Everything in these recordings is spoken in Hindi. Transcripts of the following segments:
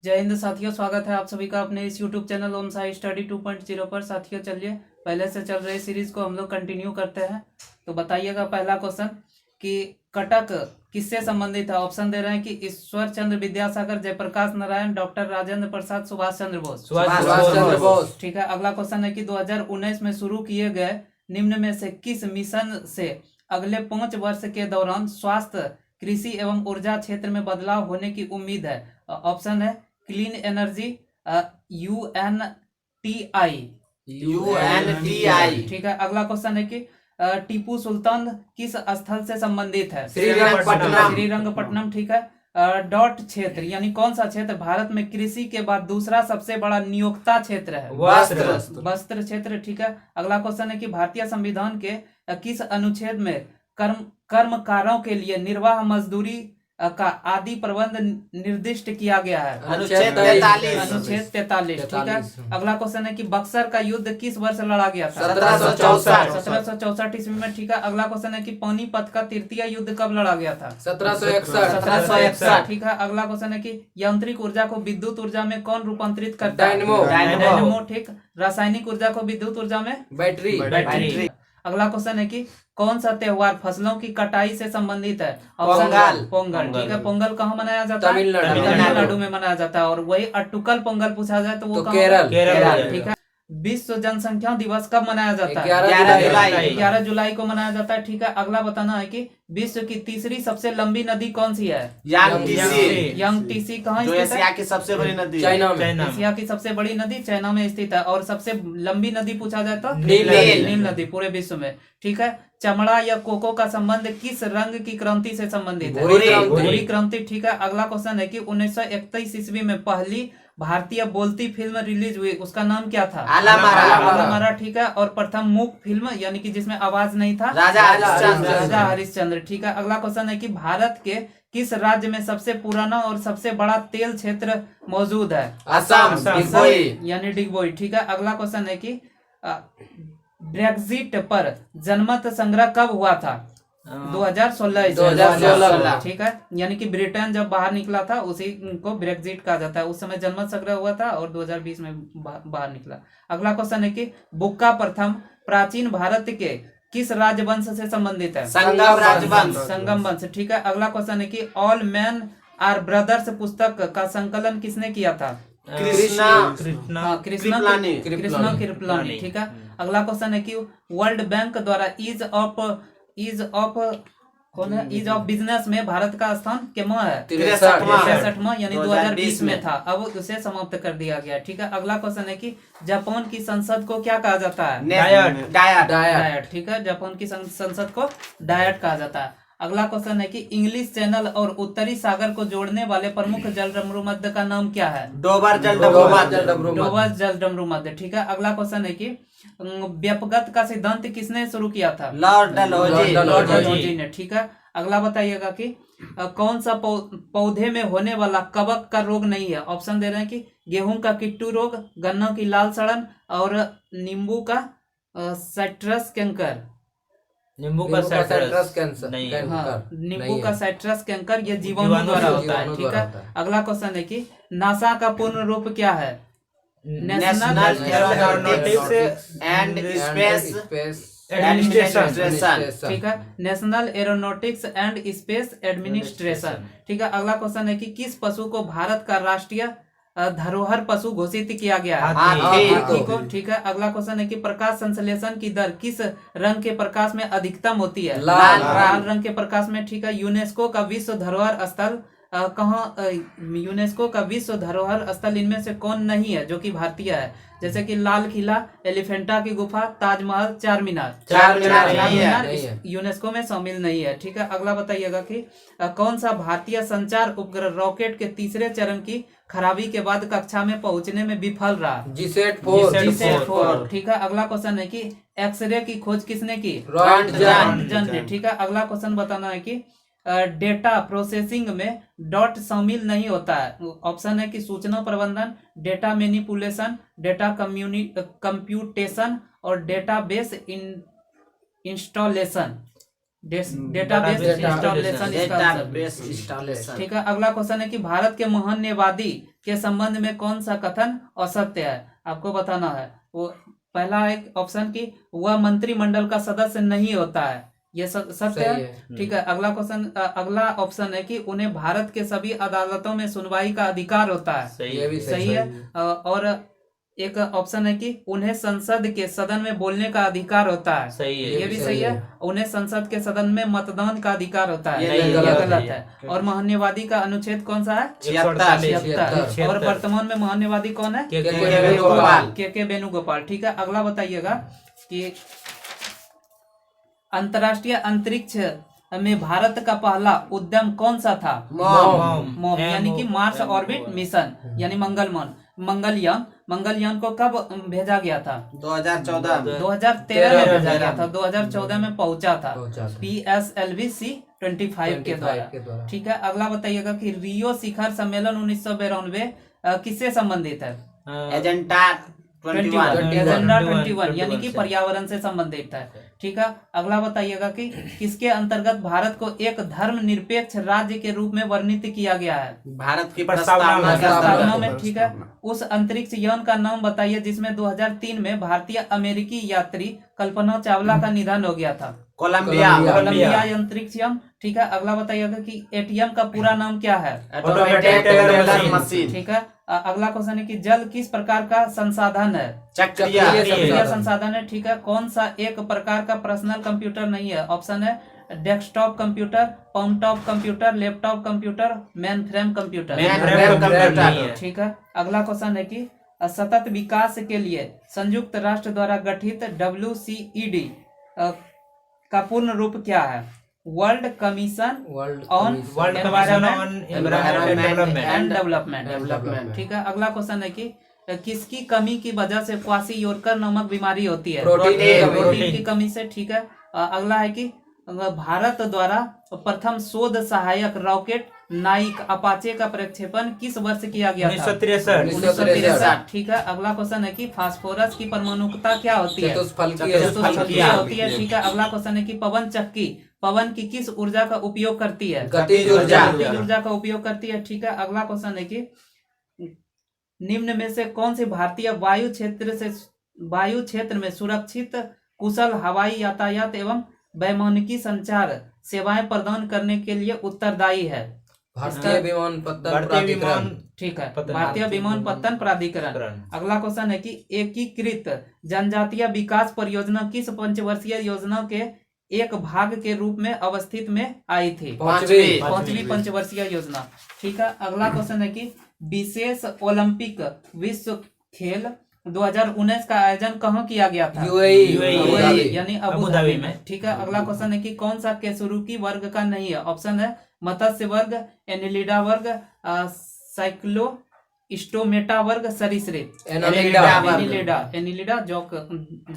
जय हिंद साथियों, स्वागत है आप सभी का अपने इस YouTube चैनल ओम साई स्टडी 2.0 पर। साथियों चलिए पहले से चल रही सीरीज को हम लोग कंटिन्यू करते हैं। तो बताइएगा पहला क्वेश्चन कि कटक किससे संबंधित है। ऑप्शन दे रहे हैं कि ईश्वर चंद्र विद्यासागर, जयप्रकाश नारायण, डॉक्टर राजेंद्र प्रसाद, सुभाष चंद्र बोस। ठीक है। अगला क्वेश्चन है कि 2019 में शुरू किए गए निम्न में से किस मिशन से अगले 5 वर्ष के दौरान स्वास्थ्य, कृषि एवं ऊर्जा क्षेत्र में बदलाव होने की उम्मीद है। ऑप्शन है क्लीन एनर्जी, यूएनटीआई। ठीक है। अगला क्वेश्चन है कि टीपू सुल्तान किस स्थल से संबंधित है। श्रीरंगपट्टनम। ठीक है। डॉट क्षेत्र यानी कौन सा क्षेत्र भारत में कृषि के बाद दूसरा सबसे बड़ा नियोक्ता क्षेत्र है। वस्त्र क्षेत्र। ठीक है। अगला क्वेश्चन है कि भारतीय संविधान के किस अनुच्छेद में कर्मकारों के लिए निर्वाह मजदूरी का आदि प्रबंध निर्दिष्ट किया गया है। अनुच्छेद 43। ठीक है। अगला क्वेश्चन है कि बक्सर का युद्ध किस वर्ष लड़ा गया था। 1764 ईस्वी में। ठीक है। अगला क्वेश्चन है कि पानीपत का तृतीय युद्ध कब लड़ा गया था। 1761। ठीक है। अगला क्वेश्चन है कि यांत्रिक ऊर्जा को विद्युत ऊर्जा में कौन रूपांतरित करता है। डायनेमो। ठीक। रासायनिक ऊर्जा को विद्युत ऊर्जा में बैटरी। अगला क्वेश्चन है कि कौन सा त्योहार फसलों की कटाई से संबंधित है। पोंगल। ठीक है। पोंगल कहाँ मनाया जाता है। तमिलनाडु में मनाया जाता है। और वही अट्टुकल पोंगल पूछा जाए तो वो केरल। ठीक है। विश्व जनसंख्या दिवस कब मनाया जाता है। 11 जुलाई को मनाया जाता है। ठीक है। अगला बताना है कि विश्व की तीसरी सबसे लंबी नदी कौन सी है। यांगटीसी कहाँ स्थित है। एशिया की सबसे बड़ी नदी एशिया की सबसे बड़ी नदी चाइना में स्थित है। और सबसे लंबी नदी पूछा जाए तो नील नदी पूरे विश्व में। ठीक है। चमड़ा या कोको का संबंध किस रंग की क्रांति से संबंधित है। भूरी क्रांति। ठीक है। अगला क्वेश्चन है कि 1931 ईस्वी में पहली भारतीय बोलती फिल्म रिलीज हुई, उसका नाम क्या था। आला। ठीक है। और प्रथम मूक फिल्म यानी कि जिसमें आवाज नहीं था, राजा हरिश्चंद्र। ठीक है। अगला क्वेश्चन है कि भारत के किस राज्य में सबसे पुराना और सबसे बड़ा तेल क्षेत्र मौजूद है। असम यानी डिगबोई। ठीक है। अगला क्वेश्चन है कि ब्रेक्जिट पर जनमत संग्रह कब हुआ था। 2016। ठीक है। यानी कि ब्रिटेन जब बाहर निकला था उसी को ब्रेक्जिट कहा जाता है। उस समय जनमत संग्रह हुआ था और 2020 में बाहर निकला। अगला क्वेश्चन है कि बुक्का प्रथम प्राचीन भारत के किस राजवंश से संबंधित है। संगम वंश। ठीक है। अगला क्वेश्चन है कि ऑल मैन आर ब्रदर्स पुस्तक का संकलन किसने किया था। कृष्णा कृपलानी। ठीक है। अगला क्वेश्चन है कि वर्ल्ड बैंक द्वारा ईज ऑफ बिजनेस में भारत का स्थान कितना है। 63वां यानी 2020 में था। अब उसे समाप्त कर दिया गया। ठीक है। अगला क्वेश्चन है कि जापान की संसद को क्या कहा जाता है। डायट। ठीक है। जापान की संसद को डायट कहा जाता है। अगला क्वेश्चन है कि इंग्लिश चैनल और उत्तरी सागर को जोड़ने वाले प्रमुख जलडमरू मध्य का नाम क्या है। डोबर जलडमरू मध्य। ठीक है। अगला क्वेश्चन है कि व्यपगत का सिद्धांत किसने शुरू किया था। लॉर्ड डलहौजी ने। ठीक है। अगला बताइएगा कि कौन सा पौधे में होने वाला कवक का रोग नहीं है। ऑप्शन दे रहे हैं कि गेहूं का किट्टू रोग, गन्ना की लाल सड़न और नींबू का साइट्रस कैंकर। नींबू का साइट्रस कैंकर ये जीवाणु द्वारा होता है। ठीक है। अगला क्वेश्चन है कि नासा का पूर्ण रूप क्या है। National aeronautics and space administration. ठीक है। National aeronautics and space administration. ठीक है। अगला क्वेश्चन है कि किस पशु को भारत का राष्ट्रीय धरोहर पशु घोषित किया गया है। हाथी को। ठीक है। अगला क्वेश्चन है कि प्रकाश संश्लेषण की दर किस रंग के प्रकाश में अधिकतम होती है। लाल रंग के प्रकाश में। ठीक है। यूनेस्को का विश्व धरोहर स्थल यूनेस्को का विश्व धरोहर स्थल इनमें से कौन नहीं है जो कि भारतीय है। जैसे कि लाल किला, एलिफेंटा की गुफा, ताजमहल, चार मीनार यूनेस्को में शामिल नहीं है। ठीक है। अगला बताइएगा कि कौन सा भारतीय संचार उपग्रह रॉकेट के तीसरे चरण की खराबी के बाद कक्षा में पहुंचने में विफल रहा। जीसैट 4। ठीक है। अगला क्वेश्चन है कि एक्सरे की खोज किसने की। रॉन्टगन ने। ठीक है। अगला क्वेश्चन बताना है कि डेटा प्रोसेसिंग में डॉट शामिल नहीं होता है। ऑप्शन है कि सूचना प्रबंधन, डेटा मैनिपुलेशन, डेटा कंप्यूटेशन और डेटाबेस इंस्टॉलेशन। डेटाबेस इंस्टॉलेशन इसका आंसर। ठीक है, अगला क्वेश्चन है कि भारत के महान्यवादी के संबंध में कौन सा कथन असत्य है, आपको बताना है। वो पहला एक ऑप्शन की वह मंत्रिमंडल का सदस्य नहीं होता है, ये सत्य है। ठीक है, अगला क्वेश्चन, अगला ऑप्शन है कि उन्हें भारत के सभी अदालतों में सुनवाई का अधिकार होता है, सही है। और एक ऑप्शन है कि उन्हें संसद के सदन में बोलने का अधिकार होता है, सही है, ये भी सही है। उन्हें संसद के सदन में मतदान का अधिकार होता है, ये गलत है। और महान्यवादी का अनुच्छेद कौन सा है? 76। और वर्तमान में महान्यवादी कौन है? के वेणुगोपाल। ठीक है, अगला बताइएगा कि अंतर्राष्ट्रीय अंतरिक्ष में भारत का पहला उद्यम कौन सा था? मॉम यानी कि मार्स ऑर्बिट मिशन, यानी मंगलयान को कब भेजा गया था? 2013 में भेजा गया था, 2014 में पहुंचा था PSLV-C-25 के द्वारा। ठीक है, अगला बताइएगा कि रियो शिखर सम्मेलन 1992 किससे संबंधित है? एजेंडा 21 यानी कि पर्यावरण से संबंधित है। ठीक है, अगला बताइएगा कि किसके अंतर्गत भारत को एक धर्मनिरपेक्ष राज्य के रूप में वर्णित किया गया है? भारत की प्रस्तावना में। ठीक है, उस अंतरिक्ष यान का नाम बताइए जिसमें 2003 में भारतीय अमेरिकी यात्री कल्पना चावला का निधन हो गया था। कोलंबिया अंतरिक्ष यान। ठीक है, अगला बताइएगा कि एटीएम का पूरा नाम क्या है? ठीक है, अगला क्वेश्चन है कि जल किस प्रकार का संसाधन है? चक्रीय संसाधन है। ठीक है, कौन सा एक प्रकार का पर्सनल कंप्यूटर नहीं है? ऑप्शन है desktop computer, palm top computer, laptop computer, main frame computer. ठीक है, अगला क्वेश्चन है कि सतत विकास के लिए संयुक्त राष्ट्र द्वारा गठित WCED का पूर्ण रूप क्या है? World commission on environment and development. ठीक है, अगला क्वेश्चन है कि किसकी कमी की वजह से क्वासी-योरकर नामक बीमारी होती है? प्रोटीन की कमी से। ठीक है, अगला है कि भारत द्वारा प्रथम शोध सहायक रॉकेट नाइक अपाचे का प्रक्षेपण किस वर्ष किया गया था? 1963। ठीक है, अगला क्वेश्चन है कि फास्फोरस की परमाणुकता क्या होती है? चतुष्फलकीय होती है। ठीक है, अगला क्वेश्चन है कि पवन चक्की पवन की किस ऊर्जा का उपयोग करती है? गतिज ऊर्जा का उपयोग करती है। ठीक है, अगला क्वेश्चन है कि निम्न में से कौन सी भारतीय वायु क्षेत्र में सुरक्षित कुशल हवाई यातायात एवं वैमानिकी संचार सेवाएं प्रदान करने के लिए उत्तरदायी है? भारतीय विमानपत्तन। ठीक है, भारतीय विमानपत्तन प्राधिकरण। अगला क्वेश्चन है कि एकीकृत जनजातीय विकास परियोजना किस पंचवर्षीय योजना के एक भाग के रूप में अवस्थित में आई थी? पांचवी पंचवर्षीय योजना। ठीक है, अगला क्वेश्चन है कि विशेष ओलंपिक विश्व खेल 2019 का आयोजन कहाँ किया गया था? यूएई यानी अबू धाबी में। ठीक है, अगला क्वेश्चन है कि कौन सा केसुरुकी वर्ग का नहीं है? ऑप्शन है मत्स्य वर्ग, एनिलिडा वर्ग, साइक्लो स्टोमेटा वर्ग, सरीसृप। एनिलिडा जो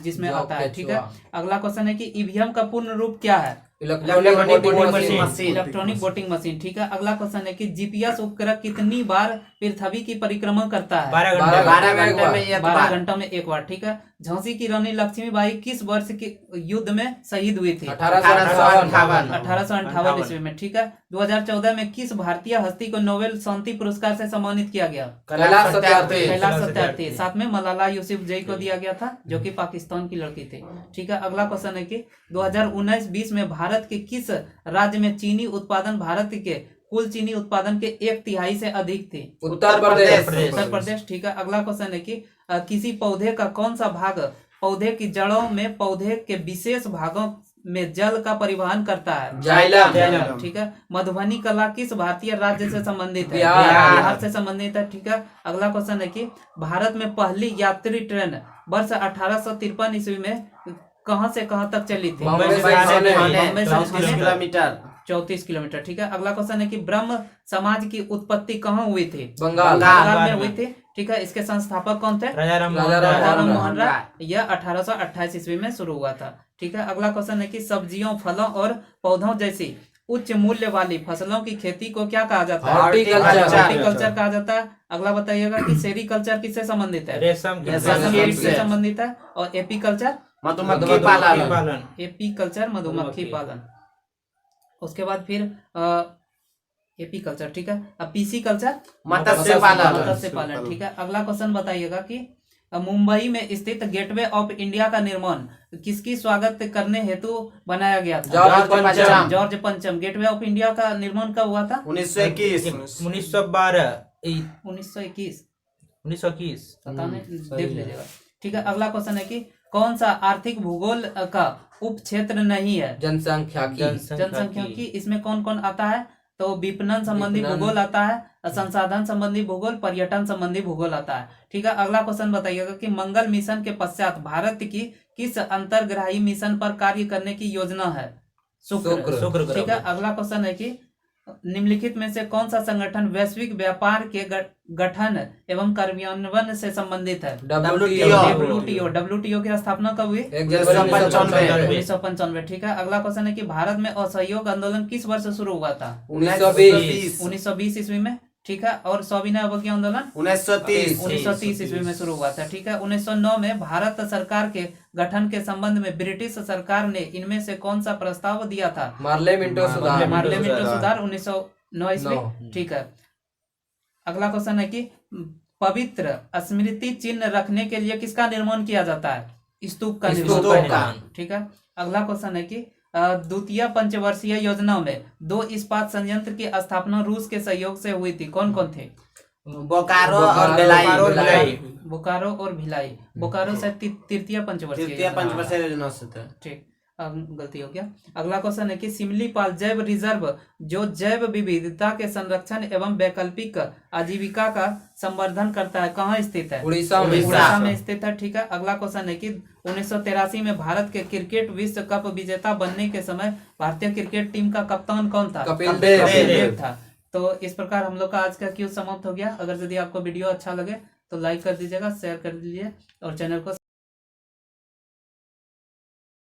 जिसमें आता है। ठीक है, अगला क्वेश्चन है कि ईवीएम का पूर्ण रूप क्या है? Electronic voting machine. ठीक है, अगला क्वेश्चन है कि जीपीएस उपग्रह कितनी बार पृथ्वी की परिक्रमा करता है? 12 घंटों में एक बार। ठीक है, झांसी की रानी लक्ष्मीबाई किस वर्ष के युद्ध में शहीद हुई थी? 1858 ईस्वी में। ठीक है, 2014 में किस भारतीय हस्ती को नोबेल शांति पुरस्कार से सम्मानित किया गया? कैलाश सत्यार्थी। साथ में मलाला यूसुफजई को दिया गया था जो कि पाकिस्तान की लड़की थी। ठीक है, अगला क्वेश्चन है कि 2019-20 में भारत के किस राज्य में चीनी उत्पादन भारत के कुल चीनी उत्पादन के 1/3 से अधिक थी? उत्तर प्रदेश। ठीक है, अगला क्वेश्चन है कि किसी पौधे का कौन सा भाग पौधे की जड़ों में पौधे के विशेष भागों में जल का परिवहन करता है? जाइलम। ठीक है, मधुबनी कला किस भारतीय राज्य से संबंधित है? बिहार से संबंधित है। ठीक है, अगला क्वेश्चन है कि भारत में पहली यात्री ट्रेन वर्ष 1853 ईस्वी में कहां से कहां तक चली थी? बॉम्बे से 34 किलोमीटर। ठीक है, अगला क्वेश्चन है कि ब्रह्म समाज की उत्पत्ति कहाँ हुई थी? बंगाल में हुई थी। ठीक है, इसके संस्थापक कौन थे? राजा राम मोहन राय। यह 1828 ईस्वी में शुरू हुआ था। ठीक है, अगला क्वेश्चन है कि सब्जियों, फलों और पौधों जैसी उच्च मूल्य वाली फसलों की खेती को क्या कहा जाता है? हॉर्टिकल्चर कहा जाता है। अगला बताइएगा कि सेरीकल्चर किससे संबंधित है? रेशम से संबंधित है। और एपीकल्चर मधुमक्खी पालन। उसके बाद फिर एपी कल्चर, ठीक है। अब पीसी कल्चर मत्स्य मत्स्य पालन। पालन, ठीक है। अगला क्वेश्चन बताइएगा कि मुंबई में स्थित गेटवे ऑफ इंडिया का निर्माण किसकी स्वागत करने हेतु बनाया गया था? जॉर्ज पंचम। गेटवे ऑफ इंडिया का निर्माण कब हुआ था? 1921। 1912 1921। 1921 पता नहीं, देख लीजिएगा, ठीक है। अगला क्वेश्चन है कि कौन सा आर्थिक भूगोल का उप क्षेत्र नहीं है? जनसंख्या की। इसमें कौन कौन आता है? तो विपणन संबंधी भूगोल आता है, संसाधन संबंधी भूगोल, पर्यटन संबंधी भूगोल आता है, ठीक है। अगला क्वेश्चन बताइएगा कि मंगल मिशन के पश्चात भारत की किस अंतर्ग्राही मिशन पर कार्य करने की योजना है? शुक्र, ठीक है। अगला क्वेश्चन है कि निम्नलिखित में से कौन सा संगठन वैश्विक व्यापार के गठन एवं कार्यान्वयन से संबंधित है? WTO की स्थापना कब हुई? 1995, ठीक है। अगला क्वेश्चन है कि भारत में असहयोग आंदोलन किस वर्ष शुरू हुआ था? 1920 ईस्वी में, ठीक है। और सविनय अवज्ञा आंदोलन 1930 ईस्वी में शुरू हुआ था, ठीक है। 1909 में भारत सरकार के गठन के संबंध में ब्रिटिश सरकार ने इनमें से कौन सा प्रस्ताव दिया था? मार्ले मिंटो सुधार 1909 ईस्वी, ठीक है। अगला क्वेश्चन है कि पवित्र स्मृति चिन्ह रखने के लिए किसका निर्माण किया जाता है? स्तूप का निर्माण, ठीक है। अगला क्वेश्चन है कि द्वितीय पंचवर्षीय योजना में 2 इस्पात संयंत्र की स्थापना रूस के सहयोग से हुई थी। कौन कौन थे? बोकारो और भिलाई। बोकारो और भिलाई। बोकारो शायद तृतीय पंचवर्षीय योजना से था, ठीक। गलती हो गया। अगला क्वेश्चन है कि सिमलीपाल जैव रिजर्व जो जैव विविधता के संरक्षण एवं वैकल्पिक आजीविका का संवर्धन करता है, कहाँ स्थित है? उड़ीसा में स्थित है, ठीक है। अगला क्वेश्चन है कि 1983 में भारत के क्रिकेट विश्व कप विजेता बनने के समय भारतीय क्रिकेट टीम का कप्तान कौन था? कपिल देव था। तो इस प्रकार हम लोग का आज का क्विज समाप्त हो गया। अगर यदि आपको वीडियो अच्छा लगे तो लाइक कर दीजिएगा, शेयर कर दीजिए और चैनल को